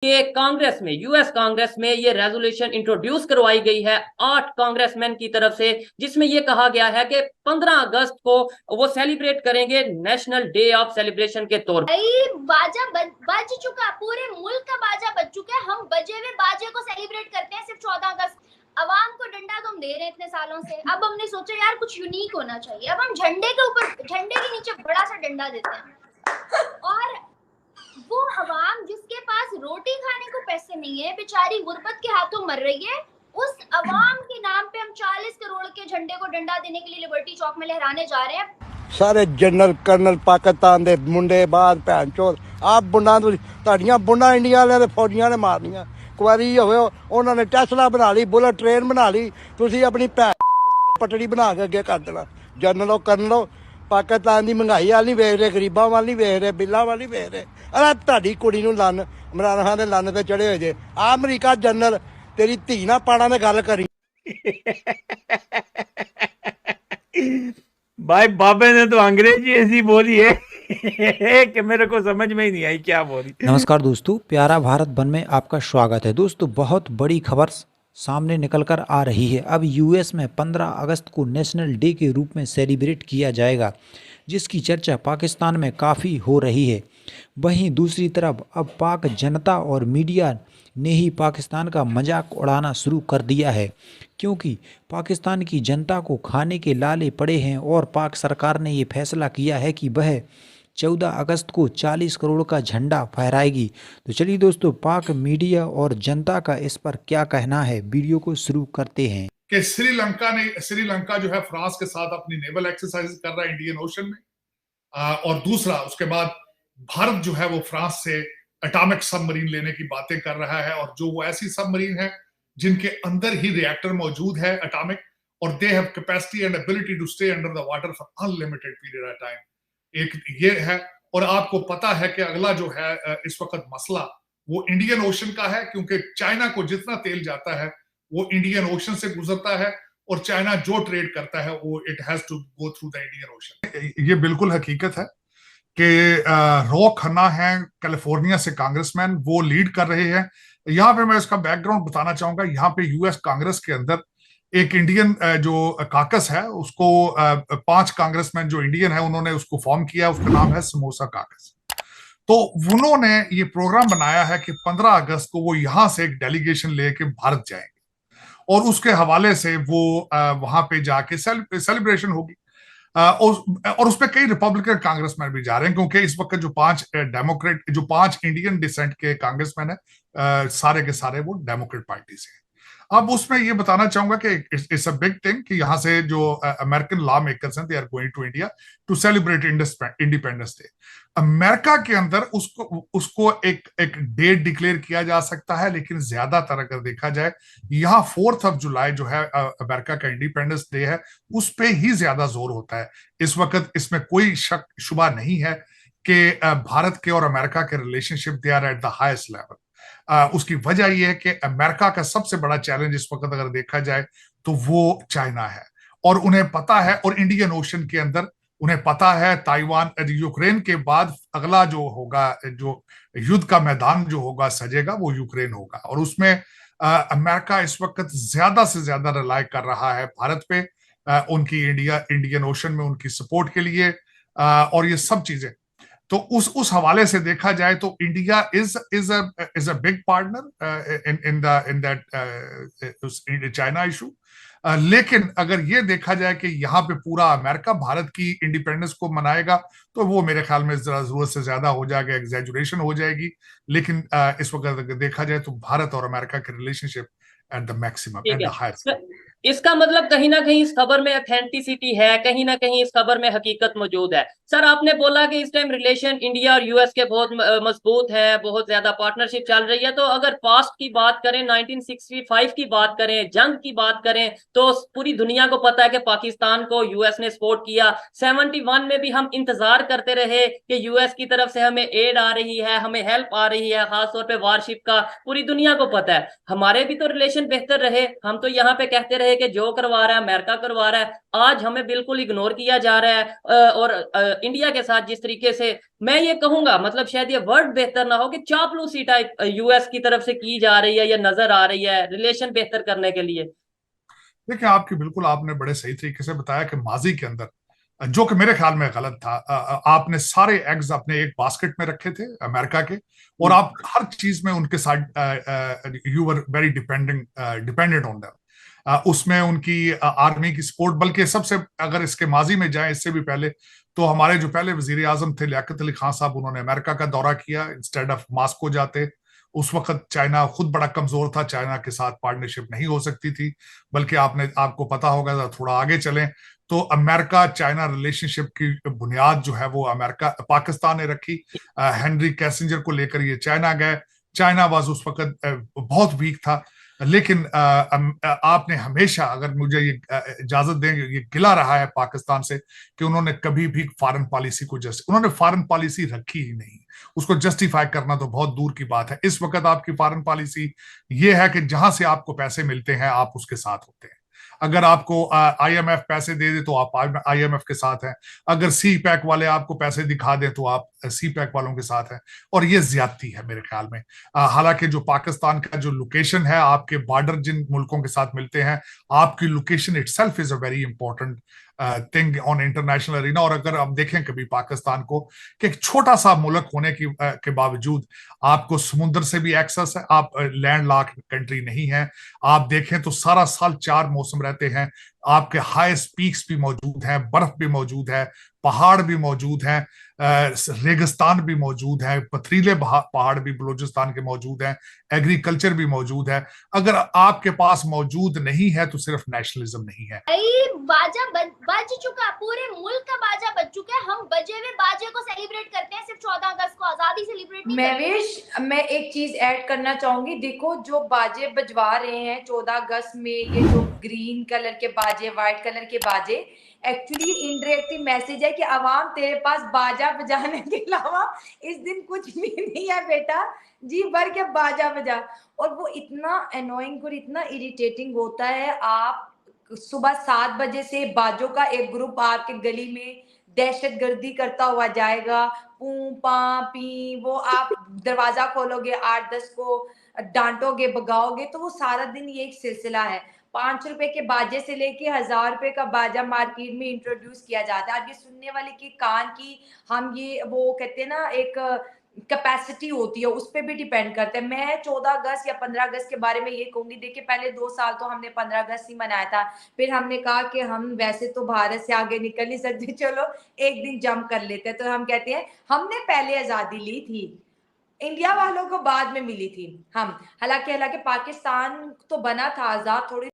कि कांग्रेस में, US Congress में ये रेजोल्यूशन इंट्रोड्यूस करवाई गई है 8 कांग्रेसमैन की तरफ से, जिसमें ये कहा गया है कि 15 अगस्त को वो सेलिब्रेट करेंगे नेशनल डे ऑफ सेलिब्रेशन के तौर पर। बाजा बज चुका, पूरे मुल्क का बाजा बज चुका है। हम बजे हुए बाजे को सेलिब्रेट करते हैं सिर्फ 14 अगस्त। अवाम को डंडा तो हम दे रहे हैं इतने सालों से, अब हमने सोचा यार कुछ यूनिक होना चाहिए। अब हम झंडे के ऊपर, झंडे के नीचे बड़ा सा डंडा देते हैं। और वो अवाम जिसके पास रोटी खाने को पैसे नहीं है, बेचारी गुर्बत के हाथों मर रही है, उस अवाम के नाम पे हम 40 करोड़ के झंडे को डंडा देने के लिए लिबर्टी चौक में लहराने जा रहे हैं। सारे जनरल कर्नल पाकिस्तान दे मुंडे बाहर भैन चोद आप बुंडा तुहाड़ियां बुंडा इंडिया वाले फौजियां ने मारनियां। कुआरी होवे उन्होंने टेस्ला बना ली, बुलेट ट्रेन बना ली, तुसी अपनी भैन पटड़ी बना के अगे कर देना। जनरलो कर्नलो पाकिस्तान की महंगाई वाल नहीं वेख रहे, गरीबों वाल नहीं वेख रहे, बिलों वाल नहीं वेख रहे। अरे तुहाडी कुड़ी नूं लन्न, इमरान खान दे लन्न ते चढ़े होए जे। आ अमरीका जनरल तेरी धी ना पाड़ा ने गल करी। भाई बाबे ने तो अंग्रेजी ऐसी बोली है कि मेरे को समझ में ही नहीं आई क्या बोली। नमस्कार दोस्तों, प्यारा भारत वन में आपका स्वागत है। दोस्तों बहुत बड़ी खबर सामने निकल कर आ रही है। अब यूएस में 15 अगस्त को नेशनल डे के रूप में सेलिब्रेट किया जाएगा, जिसकी चर्चा पाकिस्तान में काफ़ी हो रही है। वहीं दूसरी तरफ अब पाक जनता और मीडिया ने ही पाकिस्तान का मजाक उड़ाना शुरू कर दिया है, क्योंकि पाकिस्तान की जनता को खाने के लाले पड़े हैं और पाक सरकार ने ये फैसला किया है कि वह 14 अगस्त को 40 करोड़ का झंडा फहराएगी। तो चलिए दोस्तों, पाक मीडिया और जनता का इस पर क्या कहना है, वीडियो को शुरू करते हैं। कि श्रीलंका जो है फ्रांस के साथ अपनी नेवल एक्सरसाइज कर रहा है इंडियन ओशन में, और दूसरा उसके बाद भारत जो है वो फ्रांस से एटॉमिक सबमरीन लेने की बातें कर रहा है, और जो वो ऐसी सबमरीन है जिनके अंदर ही रिएक्टर मौजूद है एटॉमिक, और they have capacity and ability to stay under the water for unlimited period of time. एक ये है, और आपको पता है कि अगला जो है इस वक्त मसला वो इंडियन ओशन का है, क्योंकि चाइना को जितना तेल जाता है वो इंडियन ओशन से गुजरता है, और चाइना जो ट्रेड करता है वो it has to go through the Indian Ocean. ये बिल्कुल हकीकत है कि रो खन्ना है कैलिफोर्निया से कांग्रेसमैन, वो लीड कर रहे हैं। यहाँ पे मैं इसका बैकग्राउंड बताना चाहूंगा। यहाँ पे यूएस कांग्रेस के अंदर एक इंडियन जो काकस है, उसको 5 कांग्रेसमैन जो इंडियन है उन्होंने उसको फॉर्म किया, उसका नाम है समोसा काकस। तो उन्होंने ये प्रोग्राम बनाया है कि 15 अगस्त को वो यहां से एक डेलीगेशन लेके भारत जाएंगे, और उसके हवाले से वो वहां पे जाके सेलिब्रेशन होगी। और उसमें कई रिपब्लिकन कांग्रेसमैन भी जा रहे हैं, क्योंकि इस वक्त जो 5 इंडियन डिसेंट के कांग्रेसमैन है, सारे के सारे वो डेमोक्रेट पार्टी से हैं। अब उसमें ये बताना चाहूंगा कि इट्स अ बिग थिंग कि यहाँ से जो अमेरिकन लॉ मेकर्स हैं, they are going to India to celebrate Independence Day. America के अंदर उसको एक डेट डिक्लेयर किया जा सकता है, लेकिन ज्यादातर अगर देखा जाए यहाँ 4 जुलाई जो है अमेरिका का इंडिपेंडेंस डे है, उस पे ही ज्यादा जोर होता है इस वक्त। इसमें कोई शक शुबा नहीं है कि भारत के और अमेरिका के relationship they are at the highest level. उसकी वजह यह है कि अमेरिका का सबसे बड़ा चैलेंज इस वक्त अगर देखा जाए तो वो चाइना है, और उन्हें पता है, और इंडियन ओशन के अंदर उन्हें पता है ताइवान, यूक्रेन के बाद अगला जो होगा, जो युद्ध का मैदान जो होगा सजेगा, वो यूक्रेन होगा। और उसमें अमेरिका इस वक्त ज्यादा से ज्यादा रिलाय कर रहा है भारत पे, उनकी इंडियन ओशन में उनकी सपोर्ट के लिए, और ये सब चीजें। तो उस हवाले से देखा जाए तो India is a big partner in that China issue. लेकिन अगर ये देखा जाए कि यहाँ पे पूरा अमेरिका भारत की इंडिपेंडेंस को मनाएगा, तो वो मेरे ख्याल में जरा जरूरत से ज्यादा हो जाएगा, एग्जैजुरेशन हो जाएगी। लेकिन इस वक्त अगर देखा जाए तो भारत और अमेरिका के relationship at the maximum, eight the highest. इसका मतलब कहीं ना कहीं इस खबर में ऑथेंटिसिटी है, कहीं ना कहीं इस खबर में हकीकत मौजूद है। सर, आपने बोला कि इस टाइम रिलेशन इंडिया और यूएस के बहुत मजबूत है, बहुत ज्यादा पार्टनरशिप चल रही है। तो अगर पास्ट की बात करें, 1965 की बात करें, जंग की बात करें, तो पूरी दुनिया को पता है कि पाकिस्तान को यूएस ने सपोर्ट किया। 71 में भी हम इंतजार करते रहे कि यूएस की तरफ से हमें एड आ रही है, हमें हेल्प आ रही है, खासतौर पर वारशिप का। पूरी दुनिया को पता है। हमारे भी तो रिलेशन बेहतर रहे। हम तो यहाँ पे कहते रहे रहे कि जो करवा रहा है अमेरिका करवा रहा है, आज हमें बिल्कुल इग्नोर किया जा रहा है। और इंडिया के साथ जिस तरीके से मैं ये कहूंगा, मतलब शायद ये वर्ड बेहतर ना हो कि चापलूसी टाइप यूएस की तरफ से की जा रही है या नजर आ रही है रिलेशन बेहतर करने के लिए। देखिए, आपने बड़े सही तरीके से बताया कि माजी के अंदर, जो कि मेरे ख्याल में गलत था, आपने सारे एग्स अपने एक बास्केट में रखे थे अमेरिका के, और आप हर चीज में उनके साथ you were very dependent on them. उसमें उनकी आर्मी की सपोर्ट, बल्कि सबसे, अगर इसके माजी में जाए इससे भी पहले, तो हमारे जो पहले वजीर आजम थे लियाकत अली खान साहब, उन्होंने अमेरिका का दौरा किया इंस्टेड ऑफ मॉस्को जाते। उस वक्त चाइना खुद बड़ा कमजोर था, चाइना के साथ पार्टनरशिप नहीं हो सकती थी, बल्कि आपको पता होगा, थोड़ा आगे चलें तो अमेरिका चाइना रिलेशनशिप की बुनियाद जो है वो अमेरिका पाकिस्तान ने रखी। हेनरी कैसिंजर को लेकर ये चाइना गए। चाइना वाज उस वक्त बहुत वीक था, लेकिन आपने हमेशा, अगर मुझे ये इजाजत देंगे, ये गिला रहा है पाकिस्तान से कि उन्होंने कभी भी फॉरेन पॉलिसी को उन्होंने फॉरेन पॉलिसी रखी ही नहीं। उसको जस्टिफाई करना तो बहुत दूर की बात है। इस वक्त आपकी फॉरेन पॉलिसी ये है कि जहां से आपको पैसे मिलते हैं आप उसके साथ होते हैं। अगर आपको आईएमएफ पैसे दे दे तो आप आईएमएफ के साथ हैं। अगर सी पैक वाले आपको पैसे दिखा दें तो आप सी पैक वालों के साथ हैं। और ये ज्यादती है मेरे ख्याल में। हालांकि जो पाकिस्तान का जो लोकेशन है, आपके बॉर्डर जिन मुल्कों के साथ मिलते हैं, आपकी location itself is a very important thing on international arena. और अगर आप देखें कभी पाकिस्तान को कि एक छोटा सा मुल्क होने के बावजूद आपको समुद्र से भी एक्सेस है, आप लैंड लॉक कंट्री नहीं है। आप देखें तो सारा साल 4 मौसम रहते हैं, आपके हाईएस्ट पीक्स भी मौजूद हैं, बर्फ भी मौजूद है, पहाड़ भी मौजूद हैं, रेगिस्तान भी मौजूद है, पथरीले पहाड़ भी बलूचिस्तान के मौजूद हैं, एग्रीकल्चर भी मौजूद है। अगर आपके पास मौजूद नहीं है तो सिर्फ नेशनलिज्म नहीं है। बाजा बज चुका, पूरे मुल्क का बाजा बज चुका है। हम बजे हुए बाजे को सेलिब्रेट करते हैं, सिर्फ 14 अगस्त को आजादी सेलिब्रेट नहीं करते। मैं एक चीज ऐड करना चाहूंगी। देखो, जो बाजे बजवा रहे हैं 14 अगस्त में, ये जो ग्रीन कलर के बाजे, व्हाइट कलर के बाजे, एक्चुअली इनडायरेक्टली मैसेज है कि अवाम तेरे पास बाजा बजाने के अलावा इस दिन कुछ भी नहीं है बेटा, जी भर के बाजा बजा। और वो इतना अनोइंग और इतना इरिटेटिंग होता है। आप सुबह 7 बजे से बाजों का एक ग्रुप आपके गली में दहशतगर्दी करता हुआ जाएगा, पू पा पी, वो आप दरवाजा खोलोगे 8-10 को डांटोगे, भगाओगे, तो वो सारा दिन ये एक सिलसिला है। 5 रुपए के बाजे से लेके 1000 रुपए का बाजा मार्केट में इंट्रोड्यूस किया जाता है। अब ये सुनने वाले के कान की, हम ये वो कहते हैं ना, एक कैपेसिटी होती है, उस पर भी डिपेंड करता है। मैं 14 अगस्त या 15 अगस्त के बारे में ये कहूंगी, देखिए पहले 2 साल तो हमने 15 अगस्त ही मनाया था, फिर हमने कहा कि हम वैसे तो भारत से आगे निकल नहीं सकते, चलो एक दिन जंप कर लेते हैं। तो हम कहते हैं हमने पहले आजादी ली थी, इंडिया वालों को बाद में मिली थी। हम हालांकि पाकिस्तान तो बना था आजाद, थोड़ी